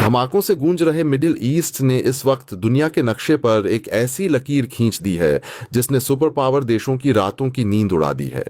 धमाकों से गूंज रहे मिडिल ईस्ट ने इस वक्त दुनिया के नक्शे पर एक ऐसी लकीर खींच दी है जिसने सुपर पावर देशों की रातों की नींद उड़ा दी है।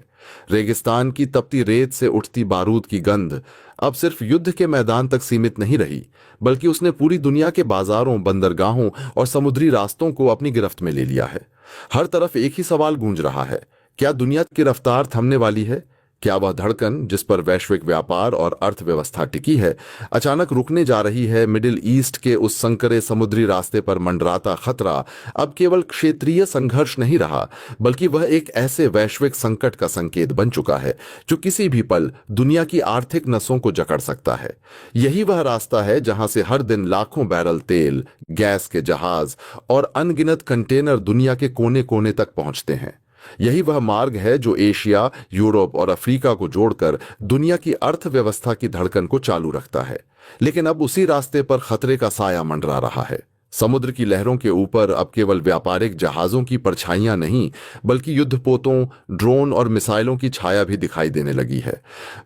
रेगिस्तान की तपती रेत से उठती बारूद की गंध अब सिर्फ युद्ध के मैदान तक सीमित नहीं रही, बल्कि उसने पूरी दुनिया के बाजारों, बंदरगाहों और समुद्री रास्तों को अपनी गिरफ्त में ले लिया है। हर तरफ एक ही सवाल गूंज रहा है, क्या दुनिया की रफ्तार थमने वाली है? क्या वह धड़कन जिस पर वैश्विक व्यापार और अर्थव्यवस्था टिकी है अचानक रुकने जा रही है? मिडिल ईस्ट के उस संकरे समुद्री रास्ते पर मंडराता खतरा अब केवल क्षेत्रीय संघर्ष नहीं रहा, बल्कि वह एक ऐसे वैश्विक संकट का संकेत बन चुका है जो किसी भी पल दुनिया की आर्थिक नसों को जकड़ सकता है। यही वह रास्ता है जहां से हर दिन लाखों बैरल तेल, गैस के जहाज और अनगिनत कंटेनर दुनिया के कोने कोने तक पहुंचते हैं। यही वह मार्ग है जो एशिया, यूरोप और अफ्रीका को जोड़कर दुनिया की अर्थव्यवस्था की धड़कन को चालू रखता है। लेकिन अब उसी रास्ते पर खतरे का साया मंडरा रहा है। समुद्र की लहरों के ऊपर अब केवल व्यापारिक जहाजों की परछाइयां नहीं, बल्कि युद्धपोतों, ड्रोन और मिसाइलों की छाया भी दिखाई देने लगी है।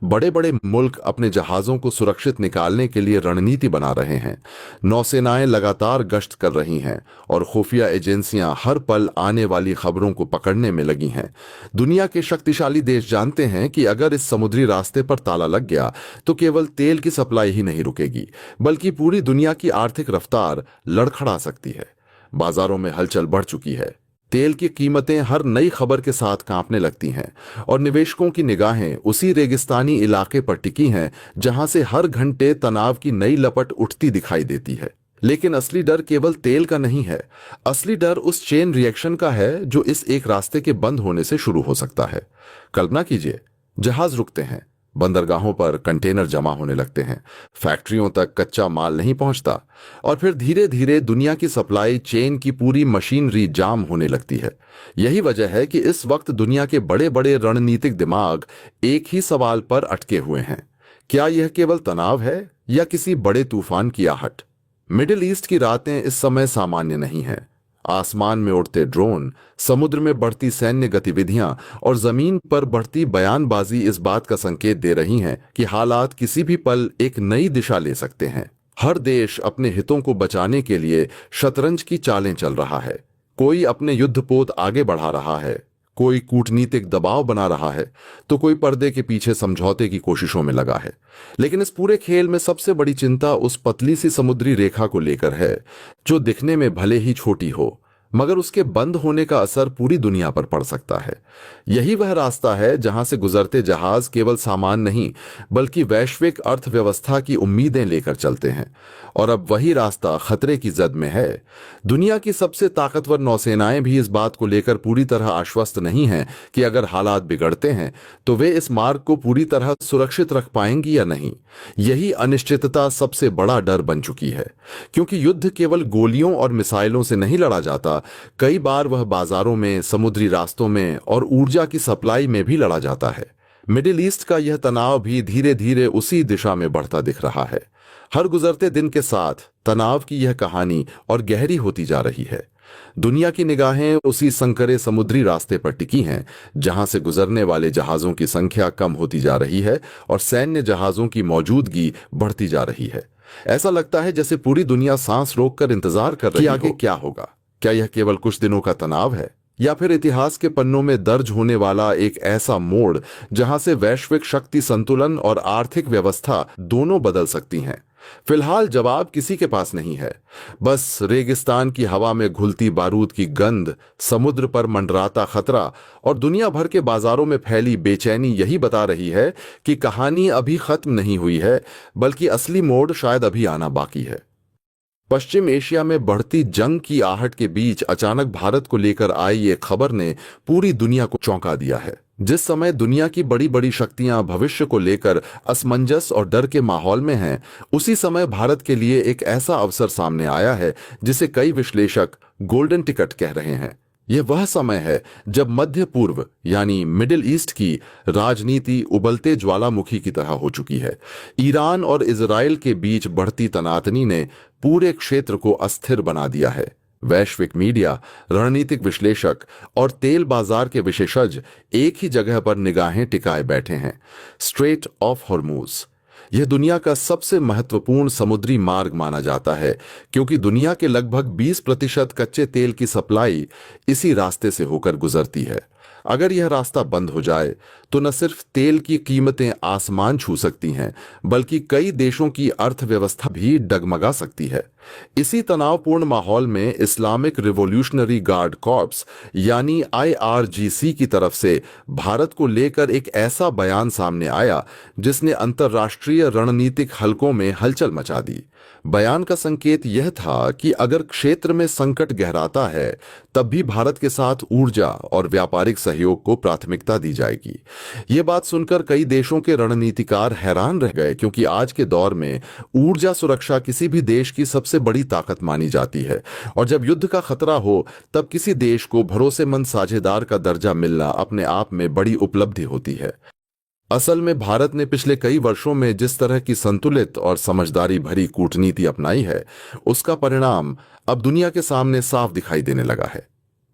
बड़े बड़े मुल्क अपने जहाजों को सुरक्षित निकालने के लिए रणनीति बना रहे हैं। नौसेनाएं लगातार गश्त कर रही हैं और खुफिया एजेंसियां हर पल आने वाली खबरों को पकड़ने में लगी हैं। दुनिया के शक्तिशाली देश जानते हैं कि अगर इस समुद्री रास्ते पर ताला लग गया तो केवल तेल की सप्लाई ही नहीं रुकेगी, बल्कि पूरी दुनिया की आर्थिक रफ्तार लड़खड़ा सकती है। बाजारों में हलचल बढ़ चुकी है। तेल की कीमतें हर नई खबर के साथ कांपने लगती हैं और निवेशकों की निगाहें उसी रेगिस्तानी इलाके पर टिकी हैं जहां से हर घंटे तनाव की नई लपट उठती दिखाई देती है। लेकिन असली डर केवल तेल का नहीं है। असली डर उस चेन रिएक्शन का है जो इस एक रास्ते के बंद होने से शुरू हो सकता है। कल्पना कीजिए, जहाज रुकते हैं, बंदरगाहों पर कंटेनर जमा होने लगते हैं, फैक्ट्रियों तक कच्चा माल नहीं पहुंचता और फिर धीरे धीरे दुनिया की सप्लाई चेन की पूरी मशीनरी जाम होने लगती है। यही वजह है कि इस वक्त दुनिया के बड़े बड़े रणनीतिक दिमाग एक ही सवाल पर अटके हुए हैं, क्या यह केवल तनाव है या किसी बड़े तूफान की आहट? मिडिल ईस्ट की रातें इस समय सामान्य नहीं हैं। आसमान में उड़ते ड्रोन, समुद्र में बढ़ती सैन्य गतिविधियां और जमीन पर बढ़ती बयानबाजी इस बात का संकेत दे रही हैं कि हालात किसी भी पल एक नई दिशा ले सकते हैं। हर देश अपने हितों को बचाने के लिए शतरंज की चालें चल रहा है। कोई अपने युद्धपोत आगे बढ़ा रहा है, कोई कूटनीतिक दबाव बना रहा है, तो कोई पर्दे के पीछे समझौते की कोशिशों में लगा है। लेकिन इस पूरे खेल में सबसे बड़ी चिंता उस पतली सी समुद्री रेखा को लेकर है जो दिखने में भले ही छोटी हो, मगर उसके बंद होने का असर पूरी दुनिया पर पड़ सकता है। यही वह रास्ता है जहां से गुजरते जहाज केवल सामान नहीं, बल्कि वैश्विक अर्थव्यवस्था की उम्मीदें लेकर चलते हैं। और अब वही रास्ता खतरे की जद में है। दुनिया की सबसे ताकतवर नौसेनाएं भी इस बात को लेकर पूरी तरह आश्वस्त नहीं हैं कि अगर हालात बिगड़ते हैं तो वे इस मार्ग को पूरी तरह सुरक्षित रख पाएंगी या नहीं। यही अनिश्चितता सबसे बड़ा डर बन चुकी है, क्योंकि युद्ध केवल गोलियों और मिसाइलों से नहीं लड़ा जाता। कई बार वह बाजारों में, समुद्री रास्तों में और ऊर्जा की सप्लाई में भी लड़ा जाता है। मिडिल ईस्ट का यह तनाव भी धीरे धीरे उसी दिशा में बढ़ता दिख रहा है। हर गुजरते दिन के साथ तनाव की यह कहानी और गहरी होती जा रही है। दुनिया की निगाहें उसी संकरे समुद्री रास्ते पर टिकी हैं जहां से गुजरने वाले जहाजों की संख्या कम होती जा रही है और सैन्य जहाजों की मौजूदगी बढ़ती जा रही है। ऐसा लगता है जैसे पूरी दुनिया सांस रोककर इंतजार कर रही है कि आगे क्या होगा। क्या यह केवल कुछ दिनों का तनाव है, या फिर इतिहास के पन्नों में दर्ज होने वाला एक ऐसा मोड़ जहां से वैश्विक शक्ति संतुलन और आर्थिक व्यवस्था दोनों बदल सकती हैं? फिलहाल जवाब किसी के पास नहीं है। बस रेगिस्तान की हवा में घुलती बारूद की गंध, समुद्र पर मंडराता खतरा और दुनिया भर के बाजारों में फैली बेचैनी यही बता रही है कि कहानी अभी खत्म नहीं हुई है, बल्कि असली मोड़ शायद अभी आना बाकी है। पश्चिम एशिया में बढ़ती जंग की आहट के बीच अचानक भारत को लेकर आई एक खबर ने पूरी दुनिया को चौंका दिया है। जिस समय दुनिया की बड़ी बड़ी शक्तियां भविष्य को लेकर असमंजस और डर के माहौल में हैं, उसी समय भारत के लिए एक ऐसा अवसर सामने आया है जिसे कई विश्लेषक गोल्डन टिकट कह रहे हैं। यह वह समय है जब मध्य पूर्व यानी मिडिल ईस्ट की राजनीति उबलते ज्वालामुखी की तरह हो चुकी है। ईरान और इजराइल के बीच बढ़ती तनातनी ने पूरे क्षेत्र को अस्थिर बना दिया है। वैश्विक मीडिया, रणनीतिक विश्लेषक और तेल बाजार के विशेषज्ञ एक ही जगह पर निगाहें टिकाए बैठे हैं, स्ट्रेट ऑफ हॉर्मूज। यह दुनिया का सबसे महत्वपूर्ण समुद्री मार्ग माना जाता है क्योंकि दुनिया के लगभग 20% कच्चे तेल की सप्लाई इसी रास्ते से होकर गुजरती है। अगर यह रास्ता बंद हो जाए तो न सिर्फ तेल की कीमतें आसमान छू सकती हैं, बल्कि कई देशों की अर्थव्यवस्था भी डगमगा सकती है। इसी तनावपूर्ण माहौल में इस्लामिक रिवॉल्यूशनरी गार्ड कॉर्प्स यानी IRGC की तरफ से भारत को लेकर एक ऐसा बयान सामने आया जिसने अंतर्राष्ट्रीय रणनीतिक हलकों में हलचल मचा दी। बयान का संकेत यह था कि अगर क्षेत्र में संकट गहराता है तब भी भारत के साथ ऊर्जा और व्यापारिक सहयोग को प्राथमिकता दी जाएगी। ये बात सुनकर कई देशों के रणनीतिकार हैरान रह गए क्योंकि आज के दौर में ऊर्जा सुरक्षा किसी भी देश की सबसे बड़ी ताकत मानी जाती है और जब युद्ध का खतरा हो तब किसी देश को भरोसेमंद साझेदार का दर्जा मिलना अपने आप में बड़ी उपलब्धि होती है। असल में भारत ने पिछले कई वर्षों में जिस तरह की संतुलित और समझदारी भरी कूटनीति अपनाई है उसका परिणाम अब दुनिया के सामने साफ दिखाई देने लगा है।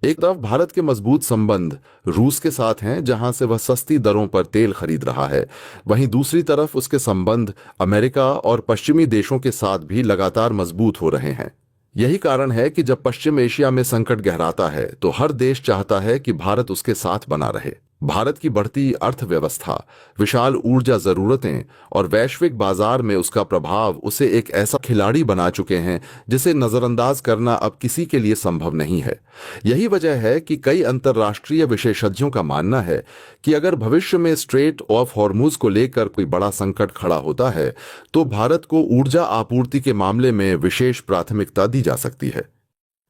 एक तरफ भारत के मजबूत संबंध रूस के साथ हैं जहां से वह सस्ती दरों पर तेल खरीद रहा है, वहीं दूसरी तरफ उसके संबंध अमेरिका और पश्चिमी देशों के साथ भी लगातार मजबूत हो रहे हैं। यही कारण है कि जब पश्चिम एशिया में संकट गहराता है तो हर देश चाहता है कि भारत उसके साथ बना रहे। भारत की बढ़ती अर्थव्यवस्था, विशाल ऊर्जा जरूरतें और वैश्विक बाजार में उसका प्रभाव उसे एक ऐसा खिलाड़ी बना चुके हैं जिसे नजरअंदाज करना अब किसी के लिए संभव नहीं है। यही वजह है कि कई अंतर्राष्ट्रीय विशेषज्ञों का मानना है कि अगर भविष्य में स्ट्रेट ऑफ हॉर्मुज को लेकर कोई बड़ा संकट खड़ा होता है तो भारत को ऊर्जा आपूर्ति के मामले में विशेष प्राथमिकता दी जा सकती है।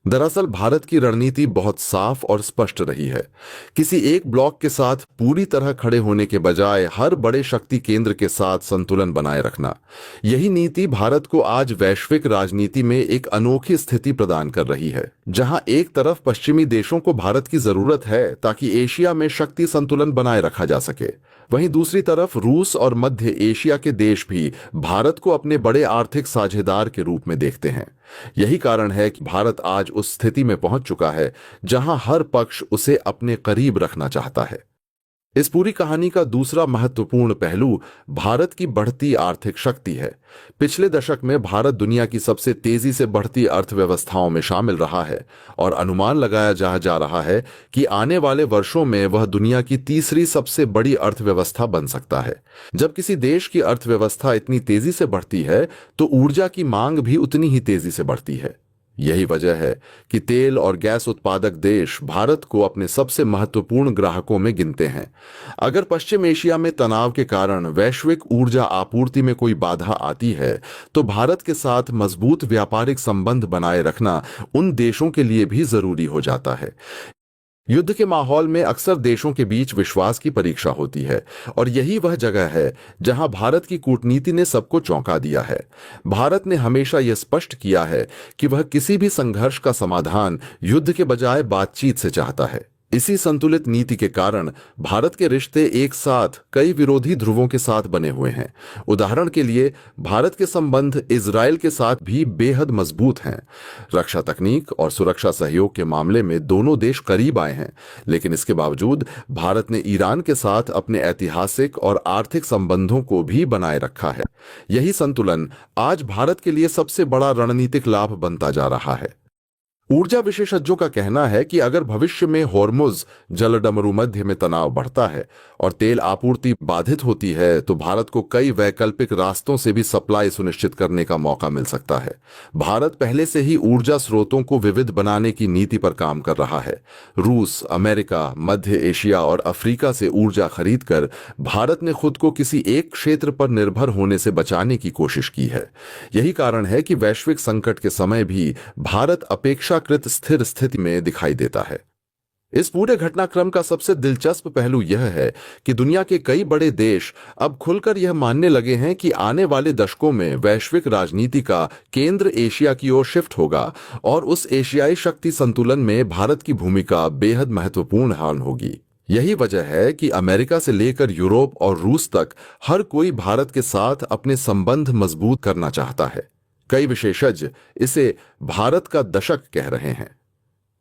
दरअसल भारत की रणनीति बहुत साफ और स्पष्ट रही है। किसी एक ब्लॉक के साथ पूरी तरह खड़े होने के बजाय हर बड़े शक्ति केंद्र के साथ संतुलन बनाए रखना, यही नीति भारत को आज वैश्विक राजनीति में एक अनोखी स्थिति प्रदान कर रही है, जहां एक तरफ पश्चिमी देशों को भारत की जरूरत है ताकि एशिया में शक्ति संतुलन बनाए रखा जा सके, वहीं दूसरी तरफ रूस और मध्य एशिया के देश भी भारत को अपने बड़े आर्थिक साझेदार के रूप में देखते हैं। यही कारण है कि भारत आज उस स्थिति में पहुंच चुका है जहां हर पक्ष उसे अपने करीब रखना चाहता है। इस पूरी कहानी का दूसरा महत्वपूर्ण पहलू भारत की बढ़ती आर्थिक शक्ति है। पिछले दशक में भारत दुनिया की सबसे तेजी से बढ़ती अर्थव्यवस्थाओं में शामिल रहा है और अनुमान लगाया जा रहा है कि आने वाले वर्षों में वह दुनिया की तीसरी सबसे बड़ी अर्थव्यवस्था बन सकता है। जब किसी देश की अर्थव्यवस्था इतनी तेजी से बढ़ती है तो ऊर्जा की मांग भी उतनी ही तेजी से बढ़ती है। यही वजह है कि तेल और गैस उत्पादक देश भारत को अपने सबसे महत्वपूर्ण ग्राहकों में गिनते हैं। अगर पश्चिम एशिया में तनाव के कारण वैश्विक ऊर्जा आपूर्ति में कोई बाधा आती है तो भारत के साथ मजबूत व्यापारिक संबंध बनाए रखना उन देशों के लिए भी जरूरी हो जाता है। युद्ध के माहौल में अक्सर देशों के बीच विश्वास की परीक्षा होती है और यही वह जगह है जहां भारत की कूटनीति ने सबको चौंका दिया है। भारत ने हमेशा यह स्पष्ट किया है कि वह किसी भी संघर्ष का समाधान युद्ध के बजाय बातचीत से चाहता है। इसी संतुलित नीति के कारण भारत के रिश्ते एक साथ कई विरोधी ध्रुवों के साथ बने हुए हैं। उदाहरण के लिए भारत के संबंध इजरायल के साथ भी बेहद मजबूत हैं। रक्षा तकनीक और सुरक्षा सहयोग के मामले में दोनों देश करीब आए हैं, लेकिन इसके बावजूद भारत ने ईरान के साथ अपने ऐतिहासिक और आर्थिक संबंधों को भी बनाए रखा है। यही संतुलन आज भारत के लिए सबसे बड़ा रणनीतिक लाभ बनता जा रहा है। ऊर्जा विशेषज्ञों का कहना है कि अगर भविष्य में हॉर्मुज जलडमरू मध्य में तनाव बढ़ता है और तेल आपूर्ति बाधित होती है तो भारत को कई वैकल्पिक रास्तों से भी सप्लाई सुनिश्चित करने का मौका मिल सकता है। भारत पहले से ही ऊर्जा स्रोतों को विविध बनाने की नीति पर काम कर रहा है। रूस, अमेरिका, मध्य एशिया और अफ्रीका से ऊर्जा खरीदकर भारत ने खुद को किसी एक क्षेत्र पर निर्भर होने से बचाने की कोशिश की है। यही कारण है कि वैश्विक संकट के समय भी भारत अपेक्षाकृत स्थिर स्थिति में दिखाई देता है। इस पूरे घटनाक्रम का सबसे दिलचस्प पहलू यह है कि दुनिया के कई बड़े देश अब खुलकर यह मानने लगे हैं कि आने वाले दशकों में वैश्विक राजनीति का केंद्र एशिया की ओर शिफ्ट होगा और उस एशियाई शक्ति संतुलन में भारत की भूमिका बेहद महत्वपूर्ण हाल होगी। यही वजह है कि अमेरिका से लेकर यूरोप और रूस तक हर कोई भारत के साथ अपने संबंध मजबूत करना चाहता है। कई विशेषज्ञ इसे भारत का दशक कह रहे हैं।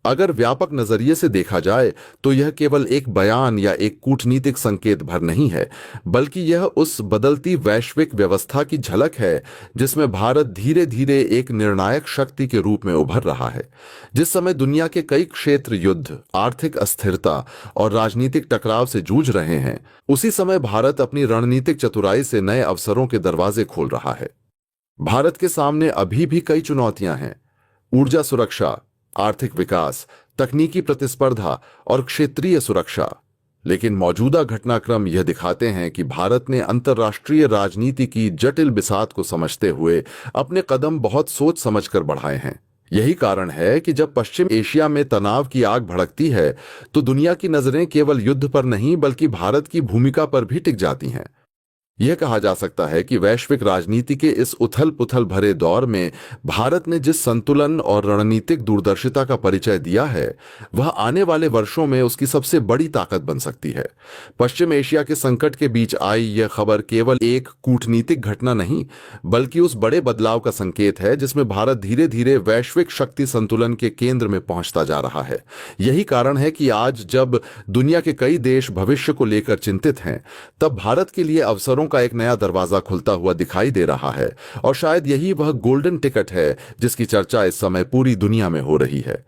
अगर व्यापक नजरिए से देखा जाए तो यह केवल एक बयान या एक कूटनीतिक संकेत भर नहीं है, बल्कि यह उस बदलती वैश्विक व्यवस्था की झलक है जिसमें भारत धीरे धीरे एक निर्णायक शक्ति के रूप में उभर रहा है। जिस समय दुनिया के कई क्षेत्र युद्ध, आर्थिक अस्थिरता और राजनीतिक टकराव से जूझ रहे हैं, उसी समय भारत अपनी रणनीतिक चतुराई से नए अवसरों के दरवाजे खोल रहा है। भारत के सामने अभी भी कई चुनौतियां हैं: ऊर्जा सुरक्षा, आर्थिक विकास, तकनीकी प्रतिस्पर्धा और क्षेत्रीय सुरक्षा। लेकिन मौजूदा घटनाक्रम यह दिखाते हैं कि भारत ने अंतर्राष्ट्रीय राजनीति की जटिल बिसात को समझते हुए अपने कदम बहुत सोच समझकर बढ़ाए हैं। यही कारण है कि जब पश्चिम एशिया में तनाव की आग भड़कती है तो दुनिया की नजरें केवल युद्ध पर नहीं बल्कि भारत की भूमिका पर भी टिक जाती हैं। यह कहा जा सकता है कि वैश्विक राजनीति के इस उथल पुथल भरे दौर में भारत ने जिस संतुलन और रणनीतिक दूरदर्शिता का परिचय दिया है, वह आने वाले वर्षों में उसकी सबसे बड़ी ताकत बन सकती है। पश्चिम एशिया के संकट के बीच आई यह खबर केवल एक कूटनीतिक घटना नहीं, बल्कि उस बड़े बदलाव का संकेत है जिसमें भारत धीरे धीरे वैश्विक शक्ति संतुलन के केंद्र में पहुंचता जा रहा है। यही कारण है कि आज जब दुनिया के कई देश भविष्य को लेकर चिंतित हैं, तब भारत के लिए अवसरों का एक नया दरवाजा खुलता हुआ दिखाई दे रहा है। और शायद यही वह गोल्डन टिकट है जिसकी चर्चा इस समय पूरी दुनिया में हो रही है।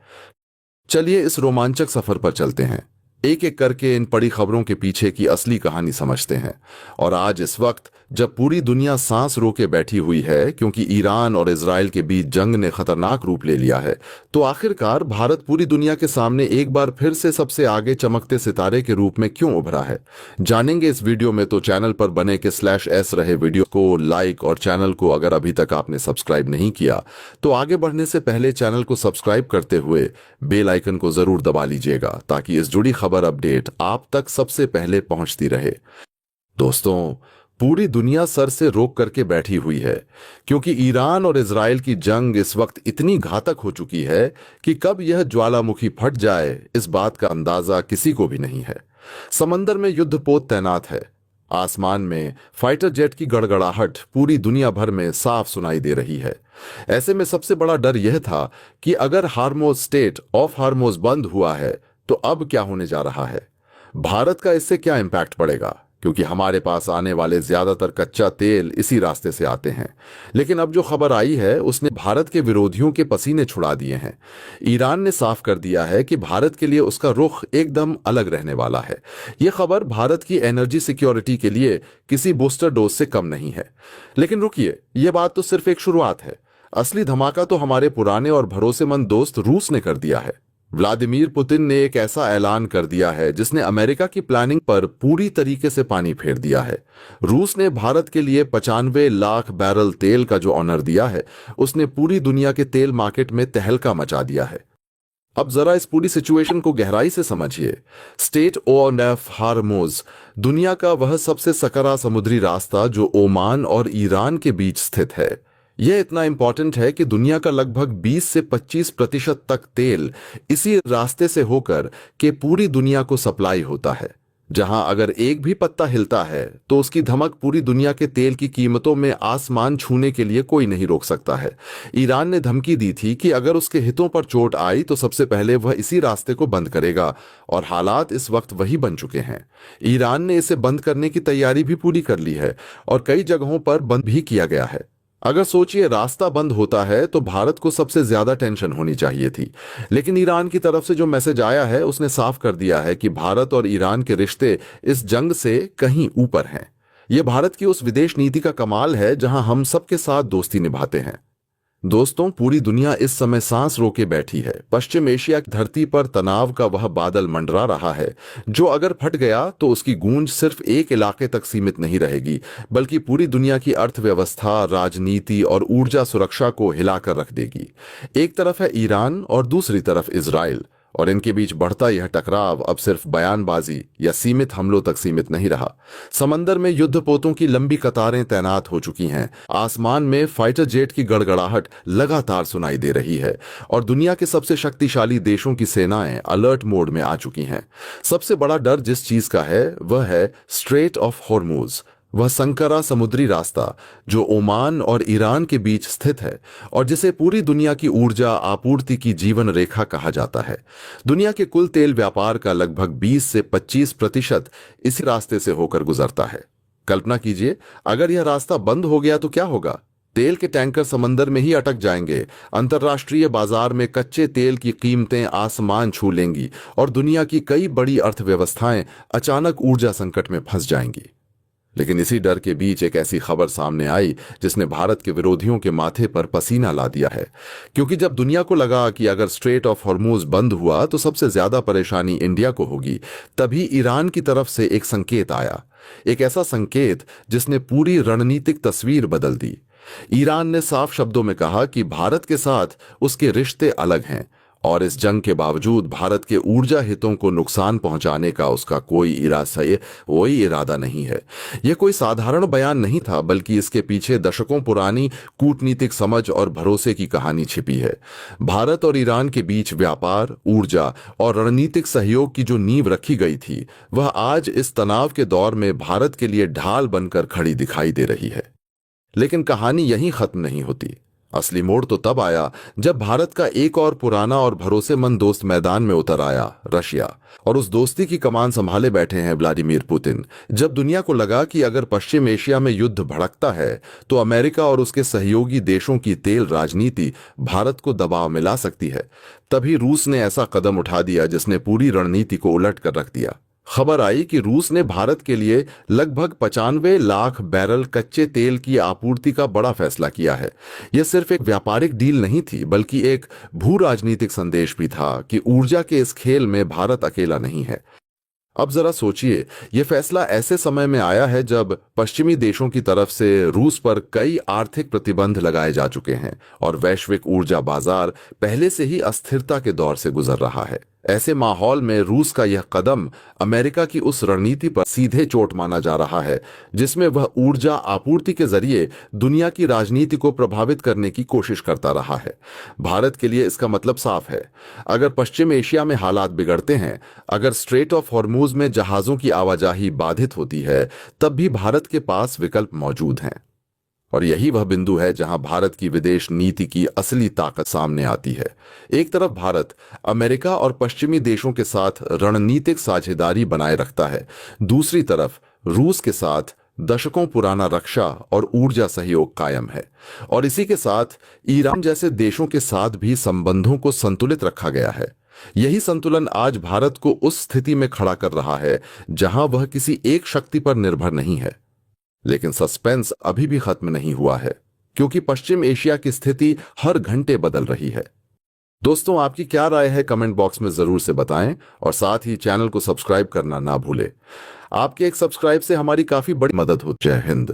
चलिए इस रोमांचक सफर पर चलते हैं, एक एक करके इन बड़ी खबरों के पीछे की असली कहानी समझते हैं। और आज इस वक्त जब पूरी दुनिया सांस रोके बैठी हुई है क्योंकि ईरान और इजराइल के बीच जंग ने खतरनाक रूप ले लिया है, तो आखिरकार भारत पूरी दुनिया के सामने एक बार फिर से सबसे आगे चमकते सितारे के रूप में क्यों उभरा है, जानेंगे इस वीडियो में। तो चैनल पर बने के /s रहे वीडियो को लाइक और चैनल को अगर अभी तक आपने सब्सक्राइब नहीं किया तो आगे बढ़ने से पहले चैनल को सब्सक्राइब करते हुए बेल आइकन को जरूर दबा लीजिएगा ताकि इस जुड़ी खबर अपडेट आप तक सबसे पहले पहुंचती रहे। दोस्तों, पूरी दुनिया सर से रोक करके बैठी हुई है क्योंकि ईरान और इजराइल की जंग इस वक्त इतनी घातक हो चुकी है कि कब यह ज्वालामुखी फट जाए इस बात का अंदाजा किसी को भी नहीं है। समंदर में युद्धपोत तैनात है, आसमान में फाइटर जेट की गड़गड़ाहट पूरी दुनिया भर में साफ सुनाई दे रही है। ऐसे में सबसे बड़ा डर यह था कि अगर हार्मोज स्टेट ऑफ हार्मोज बंद हुआ है तो अब क्या होने जा रहा है, भारत का इससे क्या इंपैक्ट पड़ेगा, क्योंकि हमारे पास आने वाले ज्यादातर कच्चा तेल इसी रास्ते से आते हैं। लेकिन अब जो खबर आई है उसने भारत के विरोधियों के पसीने छुड़ा दिए हैं। ईरान ने साफ कर दिया है कि भारत के लिए उसका रुख एकदम अलग रहने वाला है। यह खबर भारत की एनर्जी सिक्योरिटी के लिए किसी बूस्टर डोज से कम नहीं है। लेकिन रुकिए, यह बात तो सिर्फ एक शुरुआत है। असली धमाका तो हमारे पुराने और भरोसेमंद दोस्त रूस ने कर दिया है। व्लादिमीर पुतिन ने एक ऐसा ऐलान कर दिया है जिसने अमेरिका की प्लानिंग पर पूरी तरीके से पानी फेर दिया है। रूस ने भारत के लिए 95 लाख बैरल तेल का जो ऑनर दिया है, उसने पूरी दुनिया के तेल मार्केट में तहलका मचा दिया है। अब जरा इस पूरी सिचुएशन को गहराई से समझिए। स्टेट ऑफ हार्मोज दुनिया का वह सबसे सकरा समुद्री रास्ता जो ओमान और ईरान के बीच स्थित है। यह इतना इंपॉर्टेंट है कि दुनिया का लगभग 20 से 25% तक तेल इसी रास्ते से होकर के पूरी दुनिया को सप्लाई होता है। जहां अगर एक भी पत्ता हिलता है तो उसकी धमक पूरी दुनिया के तेल की कीमतों में आसमान छूने के लिए कोई नहीं रोक सकता है। ईरान ने धमकी दी थी कि अगर उसके हितों पर चोट आई तो सबसे पहले वह इसी रास्ते को बंद करेगा, और हालात इस वक्त वही बन चुके हैं। ईरान ने इसे बंद करने की तैयारी भी पूरी कर ली है और कई जगहों पर बंद भी किया गया है। अगर सोचिए, रास्ता बंद होता है तो भारत को सबसे ज्यादा टेंशन होनी चाहिए थी, लेकिन ईरान की तरफ से जो मैसेज आया है उसने साफ कर दिया है कि भारत और ईरान के रिश्ते इस जंग से कहीं ऊपर हैं। यह भारत की उस विदेश नीति का कमाल है जहां हम सबके साथ दोस्ती निभाते हैं। दोस्तों, पूरी दुनिया इस समय सांस रोके बैठी है। पश्चिम एशिया की धरती पर तनाव का वह बादल मंडरा रहा है जो अगर फट गया तो उसकी गूंज सिर्फ एक इलाके तक सीमित नहीं रहेगी, बल्कि पूरी दुनिया की अर्थव्यवस्था, राजनीति और ऊर्जा सुरक्षा को हिलाकर रख देगी। एक तरफ है ईरान और दूसरी तरफ इजराइल, और इनके बीच बढ़ता यह टकराव अब सिर्फ बयानबाजी या सीमित हमलों तक सीमित नहीं रहा। समंदर में युद्धपोतों की लंबी कतारें तैनात हो चुकी हैं, आसमान में फाइटर जेट की गड़गड़ाहट लगातार सुनाई दे रही है, और दुनिया के सबसे शक्तिशाली देशों की सेनाएं अलर्ट मोड में आ चुकी हैं। सबसे बड़ा डर जिस चीज का है वह है स्ट्रेट ऑफ हॉर्मूज। वह संकरा समुद्री रास्ता जो ओमान और ईरान के बीच स्थित है और जिसे पूरी दुनिया की ऊर्जा आपूर्ति की जीवन रेखा कहा जाता है। दुनिया के कुल तेल व्यापार का लगभग 20 से 25% इसी रास्ते से होकर गुजरता है। कल्पना कीजिए, अगर यह रास्ता बंद हो गया तो क्या होगा? तेल के टैंकर समंदर में ही अटक जाएंगे, अंतर्राष्ट्रीय बाजार में कच्चे तेल की कीमतें आसमान छू लेंगी और दुनिया की कई बड़ी अर्थव्यवस्थाएं अचानक ऊर्जा संकट में फंस जाएंगी। लेकिन इसी डर के बीच एक ऐसी खबर सामने आई जिसने भारत के विरोधियों के माथे पर पसीना ला दिया है। क्योंकि जब दुनिया को लगा कि अगर स्ट्रेट ऑफ हॉर्मूज बंद हुआ तो सबसे ज्यादा परेशानी इंडिया को होगी, तभी ईरान की तरफ से एक संकेत आया, एक ऐसा संकेत जिसने पूरी रणनीतिक तस्वीर बदल दी। ईरान ने साफ शब्दों में कहा कि भारत के साथ उसके रिश्ते अलग हैं और इस जंग के बावजूद भारत के ऊर्जा हितों को नुकसान पहुंचाने का उसका कोई इरादा नहीं है। यह कोई साधारण बयान नहीं था, बल्कि इसके पीछे दशकों पुरानी कूटनीतिक समझ और भरोसे की कहानी छिपी है। भारत और ईरान के बीच व्यापार, ऊर्जा और रणनीतिक सहयोग की जो नींव रखी गई थी, वह आज इस तनाव के दौर में भारत के लिए ढाल बनकर खड़ी दिखाई दे रही है। लेकिन कहानी यहीं खत्म नहीं होती। असली मोड़ तो तब आया जब भारत का एक और पुराना और भरोसेमंद दोस्त मैदान में उतर आया, रशिया। और उस दोस्ती की कमान संभाले बैठे हैं व्लादिमीर पुतिन। जब दुनिया को लगा कि अगर पश्चिम एशिया में युद्ध भड़कता है तो अमेरिका और उसके सहयोगी देशों की तेल राजनीति भारत को दबाव में ला सकती है, तभी रूस ने ऐसा कदम उठा दिया जिसने पूरी रणनीति को उलट कर रख दिया। खबर आई कि रूस ने भारत के लिए लगभग 95 लाख बैरल कच्चे तेल की आपूर्ति का बड़ा फैसला किया है। यह सिर्फ एक व्यापारिक डील नहीं थी, बल्कि एक भू राजनीतिक संदेश भी था कि ऊर्जा के इस खेल में भारत अकेला नहीं है। अब जरा सोचिए, यह फैसला ऐसे समय में आया है जब पश्चिमी देशों की तरफ से रूस पर कई आर्थिक प्रतिबंध लगाए जा चुके हैं और वैश्विक ऊर्जा बाजार पहले से ही अस्थिरता के दौर से गुजर रहा है। ऐसे माहौल में रूस का यह कदम अमेरिका की उस रणनीति पर सीधे चोट माना जा रहा है जिसमें वह ऊर्जा आपूर्ति के जरिए दुनिया की राजनीति को प्रभावित करने की कोशिश करता रहा है। भारत के लिए इसका मतलब साफ है, अगर पश्चिम एशिया में हालात बिगड़ते हैं, अगर स्ट्रेट ऑफ हॉर्मूज में जहाजों की आवाजाही बाधित होती है, तब भी भारत के पास विकल्प मौजूद हैं। और यही वह बिंदु है जहां भारत की विदेश नीति की असली ताकत सामने आती है। एक तरफ भारत अमेरिका और पश्चिमी देशों के साथ रणनीतिक साझेदारी बनाए रखता है, दूसरी तरफ रूस के साथ दशकों पुराना रक्षा और ऊर्जा सहयोग कायम है। और इसी के साथ ईरान जैसे देशों के साथ भी संबंधों को संतुलित रखा गया है। यही संतुलन आज भारत को उस स्थिति में खड़ा कर रहा है जहां वह किसी एक शक्ति पर निर्भर नहीं है। लेकिन सस्पेंस अभी भी खत्म नहीं हुआ है, क्योंकि पश्चिम एशिया की स्थिति हर घंटे बदल रही है। दोस्तों, आपकी क्या राय है कमेंट बॉक्स में जरूर से बताएं और साथ ही चैनल को सब्सक्राइब करना ना भूलें। आपके एक सब्सक्राइब से हमारी काफी बड़ी मदद हो। जय हिंद।